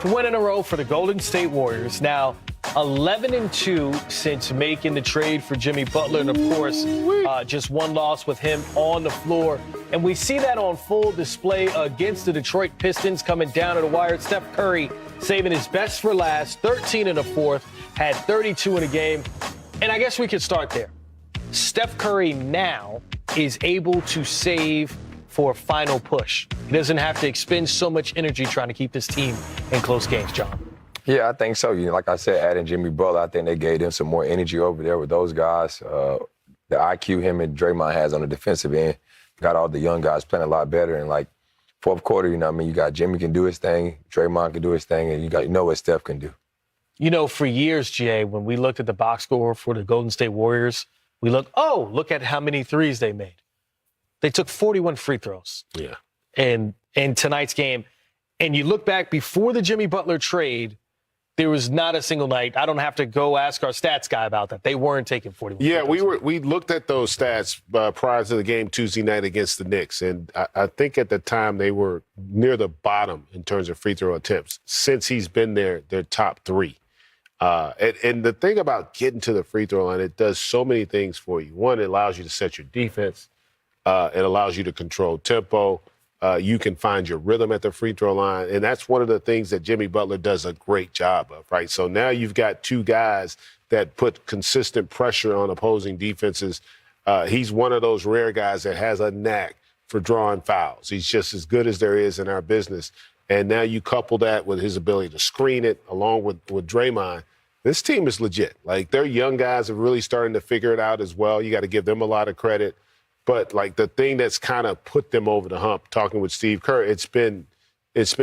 Fourth win in a row for the Golden State Warriors. Now, 11-2 since making the trade for Jimmy Butler. And, of course, just one loss with him on the floor. And we see that on full display against the Detroit Pistons coming down to the wire. Steph Curry saving his best for last, 13 in the fourth, had 32 in a game. And I guess we could start there. Steph Curry now is able to save for a final push. He doesn't have to expend so much energy trying to keep this team in close games, John. Yeah, I think so. Like I said, adding Jimmy Butler, I think they gave them some more energy over there with those guys. The IQ him and Draymond has on the defensive end got all the young guys playing a lot better. And, like, fourth quarter, you got Jimmy can do his thing, Draymond can do his thing, and you know what Steph can do. For years, GA, when we looked at the box score for the Golden State Warriors, we look at how many threes they made. They took 41 free throws. Yeah. In tonight's game. And you look back before the Jimmy Butler trade, there was not a single night. I don't have to go ask our stats guy about that. They weren't taking 41. Yeah, we looked at those stats prior to the game Tuesday night against the Knicks, and I think at the time they were near the bottom in terms of free throw attempts. Since he's been there, they're top three. And the thing about getting to the free throw line, it does so many things for you. One, it allows you to set your defense. It allows you to control tempo. You can find your rhythm at the free throw line. And that's one of the things that Jimmy Butler does a great job of, right? So now you've got two guys that put consistent pressure on opposing defenses. He's one of those rare guys that has a knack for drawing fouls. He's just as good as there is in our business. And now you couple that with his ability to screen it along with Draymond. This team is legit. Like, their young guys are really starting to figure it out as well. You got to give them a lot of credit. But, like, the thing that's kind of put them over the hump, talking with Steve Kerr, it's been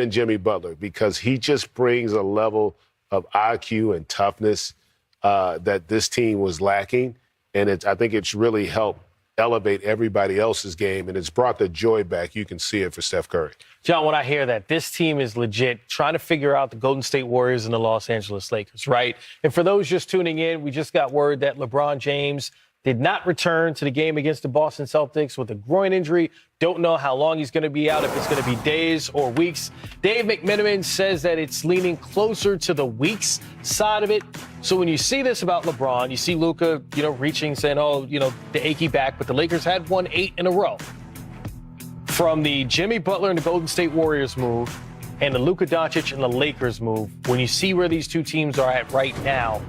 Jimmy Butler, because he just brings a level of IQ and toughness that this team was lacking. And I think it's really helped elevate everybody else's game, and it's brought the joy back. You can see it for Steph Curry. John, when I hear that, this team is legit trying to figure out the Golden State Warriors and the Los Angeles Lakers, right? And for those just tuning in, we just got word that LeBron James did not return to the game against the Boston Celtics with a groin injury. Don't know how long he's going to be out, if it's going to be days or weeks. Dave McMenamin says that it's leaning closer to the weeks side of it. So when you see this about LeBron, you see Luka, reaching, saying, the achy back, but the Lakers had won 8 in a row. From the Jimmy Butler and the Golden State Warriors move and the Luka Doncic and the Lakers move, when you see where these two teams are at right now,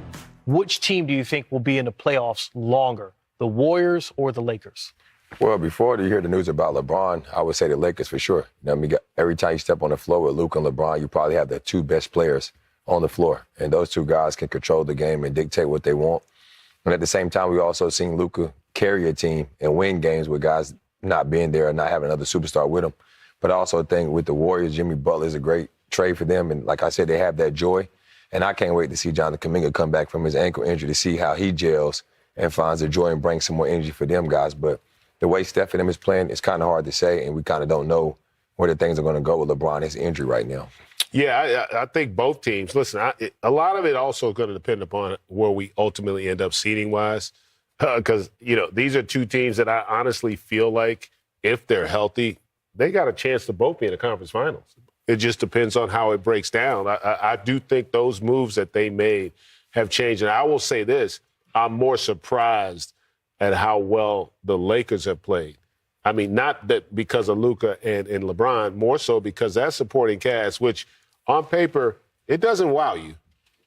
which team do you think will be in the playoffs longer, the Warriors or the Lakers? Well, before you hear the news about LeBron, I would say the Lakers for sure. Every time you step on the floor with Luka and LeBron, you probably have the two best players on the floor. And those two guys can control the game and dictate what they want. And at the same time, we also seen Luka carry a team and win games with guys not being there and not having another superstar with them. But I also think with the Warriors, Jimmy Butler is a great trade for them. And like I said, they have that joy. And I can't wait to see Jonathan Kuminga come back from his ankle injury to see how he gels and finds the joy and brings some more energy for them guys. But the way Steph and them is playing, it's kind of hard to say, and we kind of don't know where the things are going to go with LeBron, his injury right now. Yeah, I think both teams. Listen, a lot of it also going to depend upon where we ultimately end up seeding-wise, because, these are two teams that I honestly feel like, if they're healthy, they got a chance to both be in the conference finals. It just depends on how it breaks down. I do think those moves that they made have changed. And I will say this, I'm more surprised at how well the Lakers have played. I mean, not that because of Luka and LeBron, more so because that supporting cast, which on paper, it doesn't wow you.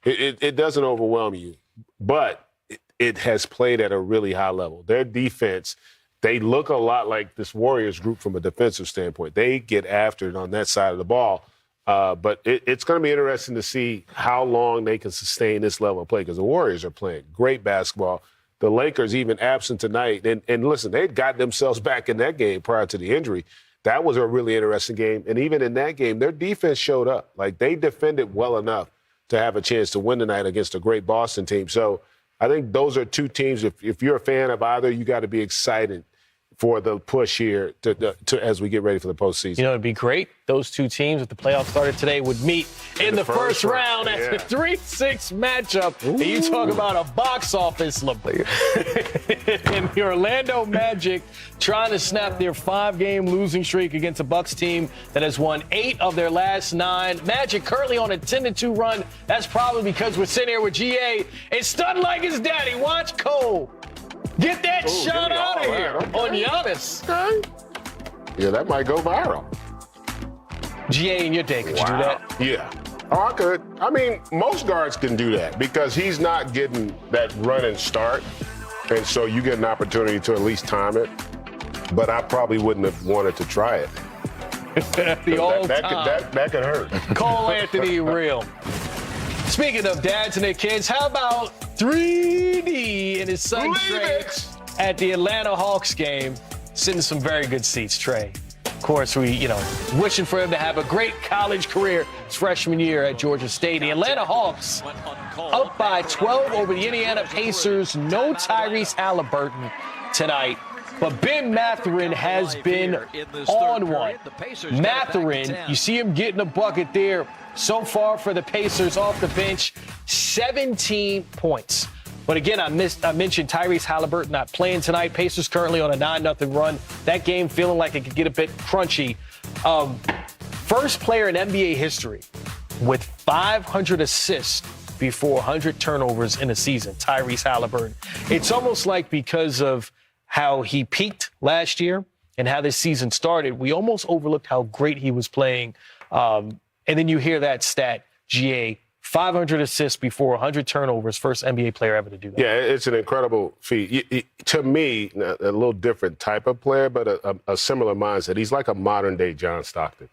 It doesn't overwhelm you. But it has played at a really high level. Their defense, they look a lot like this Warriors group from a defensive standpoint. They get after it on that side of the ball. But it's going to be interesting to see how long they can sustain this level of play, because the Warriors are playing great basketball. The Lakers, even absent tonight, and listen, they got themselves back in that game prior to the injury. That was a really interesting game. And even in that game, their defense showed up. Like, they defended well enough to have a chance to win tonight against a great Boston team. So I think those are two teams. If you're a fan of either, you got to be excited for the push here to as we get ready for the postseason. You know, it'd be great. Those two teams, if the playoffs started today, would meet in the first round at the 3-6 matchup. And you talk about a box office, and the Orlando Magic trying to snap their 5-game losing streak against a Bucks team that has won 8 of their last 9. Magic currently on a 10-2 run. That's probably because we're sitting here with GA and stunned like his daddy. Watch Cole get that shot out of here on Giannis. Okay. Yeah, that might go viral. GA in your day, could you do that? Yeah. Oh, I could. I mean, most guards can do that because he's not getting that run and start. And so you get an opportunity to at least time it. But I probably wouldn't have wanted to try it. That could hurt. Cole Anthony real. Speaking of dads and their kids, how about 3D and his son Trey at the Atlanta Hawks game, sitting in some very good seats, Trey. Of course, we, wishing for him to have a great college career his freshman year at Georgia State. The Atlanta Hawks up by 12 over the Indiana Pacers. No Tyrese Halliburton tonight. But Ben Mathurin has been on one. Mathurin, you see him getting a bucket there. So far for the Pacers off the bench, 17 points. But again, I mentioned Tyrese Halliburton not playing tonight. Pacers currently on a 9-0 run. That game feeling like it could get a bit crunchy. First player in NBA history with 500 assists before 100 turnovers in a season, Tyrese Halliburton. It's almost like because of how he peaked last year and how this season started, we almost overlooked how great he was playing. And then you hear that stat, GA, 500 assists before 100 turnovers, first NBA player ever to do that. Yeah, it's an incredible feat. To me, a little different type of player, but a similar mindset. He's like a modern-day John Stockton,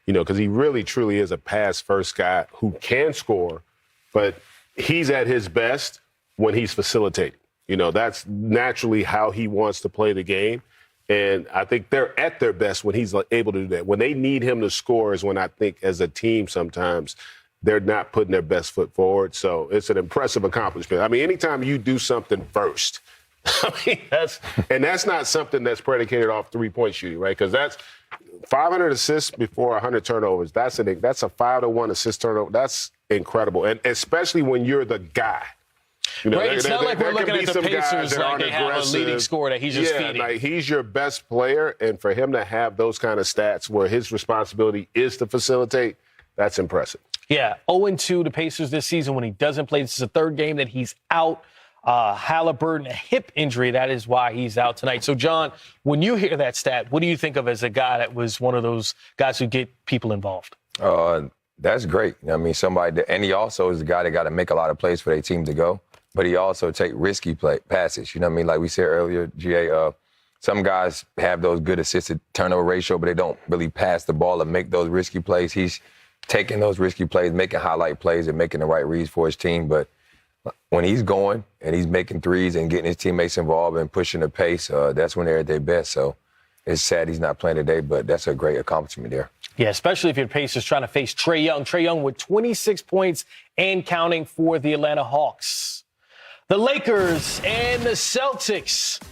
because he really, truly is a pass-first guy who can score, but he's at his best when he's facilitating. That's naturally how he wants to play the game. And I think they're at their best when he's able to do that. When they need him to score is when I think as a team sometimes they're not putting their best foot forward. So it's an impressive accomplishment. I mean, anytime you do something first, that's not something that's predicated off three-point shooting, right? Because that's 500 assists before 100 turnovers. That's a 5-to-1 assist turnover. That's incredible. And especially when you're the guy. Right, it's not like we're looking at the Pacers like they have a leading scorer that he's just feeding. Like he's your best player, and for him to have those kind of stats where his responsibility is to facilitate, that's impressive. Yeah, 0-2 the Pacers this season when he doesn't play. This is the third game that he's out. Halliburton, a hip injury, that is why he's out tonight. So, John, when you hear that stat, what do you think of as a guy that was one of those guys who get people involved? That's great. I mean, and he also is the guy that got to make a lot of plays for their team to go. But he also take risky passes. You know what I mean? Like we said earlier, GA, some guys have those good assisted turnover ratio, but they don't really pass the ball and make those risky plays. He's taking those risky plays, making highlight plays, and making the right reads for his team. But when he's going and he's making threes and getting his teammates involved and pushing the pace, that's when they're at their best. So it's sad he's not playing today, but that's a great accomplishment there. Yeah, especially if your Pacers trying to face Trae Young. Trae Young with 26 points and counting for the Atlanta Hawks. The Lakers and the Celtics,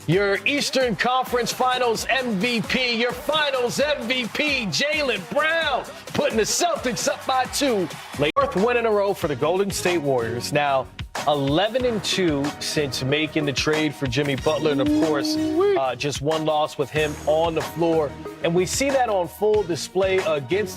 your Eastern Conference Finals MVP, your Finals MVP, Jaylen Brown, putting the Celtics up by 2. Fourth win in a row for the Golden State Warriors. Now, 11-2 since making the trade for Jimmy Butler, and of course, just one loss with him on the floor. And we see that on full display against